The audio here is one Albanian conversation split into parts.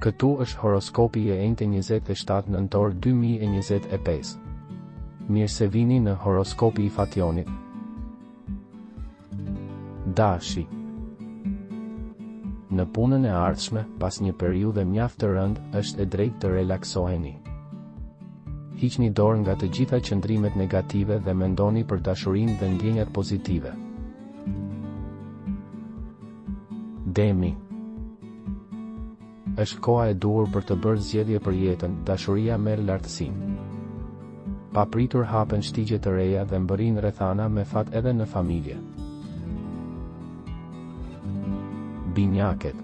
Këtu është horoskopi e enjte 27 nëntor 2025. Mirë se vini në horoskopi i Fationit. Dashi. Në punën e ardhshme, pas një periudhe mjaft të rëndë, është e drejtë të relaksoheni. Hiqni dorë nga të gjitha qëndrimet negative dhe mendoni për dashurinë dhe ndjenjat pozitive. Demi. Është koha e duhur për të bërë zgjedhje për jetën, dashuria merr lartësinë. Papritur hapen shtigje të reja dhe mbërrin rrethana me fat edhe në familje. Binjaket.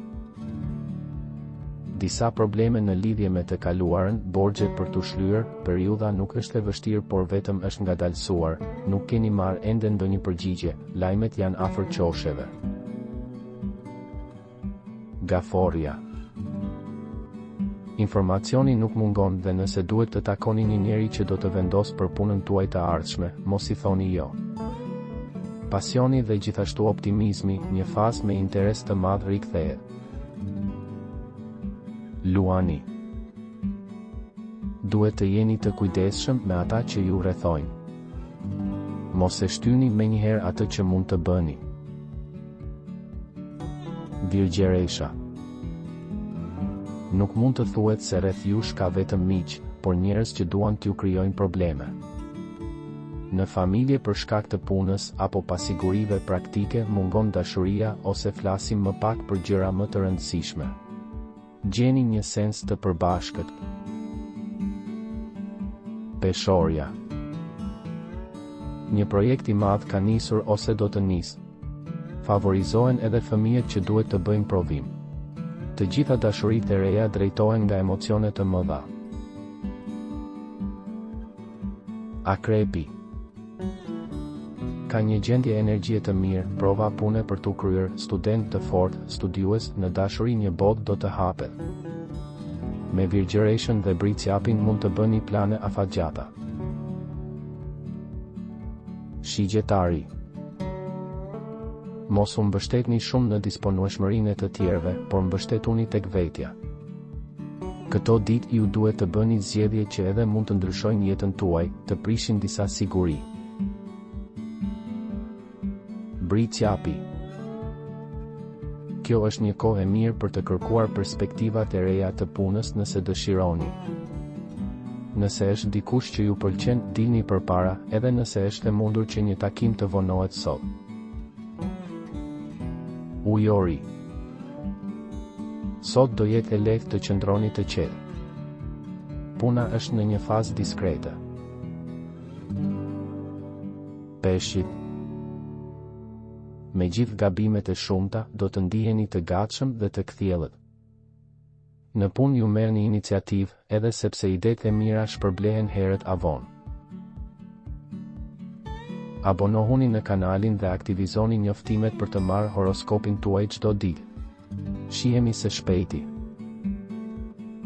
Disa probleme në lidhje me të kaluarën, borxhet për t'u shlyer, periudha nuk është e vështirë por vetëm është ngadalësuar, nuk keni marrë ende ndonjë përgjigje, lajmet janë afër qosheve. Gaforja. Informacioni nuk mungon dhe nëse duhet të takoni një njeri që do të vendos për punën tuaj të ardhshme, mos i thoni jo. Pasioni dhe gjithashtu optimizmi, një fazë me interes të madh rikthehet. Luani. Duhet të jeni të kujdesshëm me ata që ju rrethojnë. Mos e shtyni menjëherë atë që mund të bëni. Virgjeresha. Nuk mund të thuhet se rreth jush ka vetëm miq, por njerëz që duan t'ju krijojnë probleme. Në familje për shkak të punës apo pasigurive praktike mungon dashuria ose flasim më pak për gjëra më të rëndësishme. Gjeni një sens të përbashkët. Peshorja. Një projekt i madh ka nisur ose do të nisë. Favorizohen edhe fëmijët që duhet të bëjnë provim. Të gjitha dashuritë e reja drejtohen nga emocione të mëdha. Akrepi. Ka një gjendje energjie të mirë, prova pune për t'u kryer, student të fortë, studiues, në dashuri një botë do të hapet. Me Virgjëreshën dhe Bricjapin mund të bëni plane afatgjata. Shigjetari. Mos u mbështetni shumë në disponueshmërinë e të tjerëve, por mbështetuni tek vetja. Këto ditë ju duhet të bëni zgjedhje që edhe mund të ndryshojnë jetën tuaj, të prishin disa siguri. Bricjapi. Kjo është një kohë e mirë për të kërkuar perspektivat e reja të punës nëse dëshironi. Nëse është dikush që ju pëlqen, dilni përpara, edhe nëse është e mundur që një takim të vonohet sot. Ujori. Sot do jetë e lehtë të qëndroni të qetë. Puna është në një fazë diskrete. Peshqit. Me gjithë gabimet e shumta, do të ndiheni të gatshëm dhe të kthjellët. Në punë ju merrni iniciativë, edhe sepse idetë e mira shpërblehen herët avon. Abonohuni në kanalin dhe aktivizoni njoftimet për të marrë horoskopin tuaj çdo ditë. Shihemi së shpejti.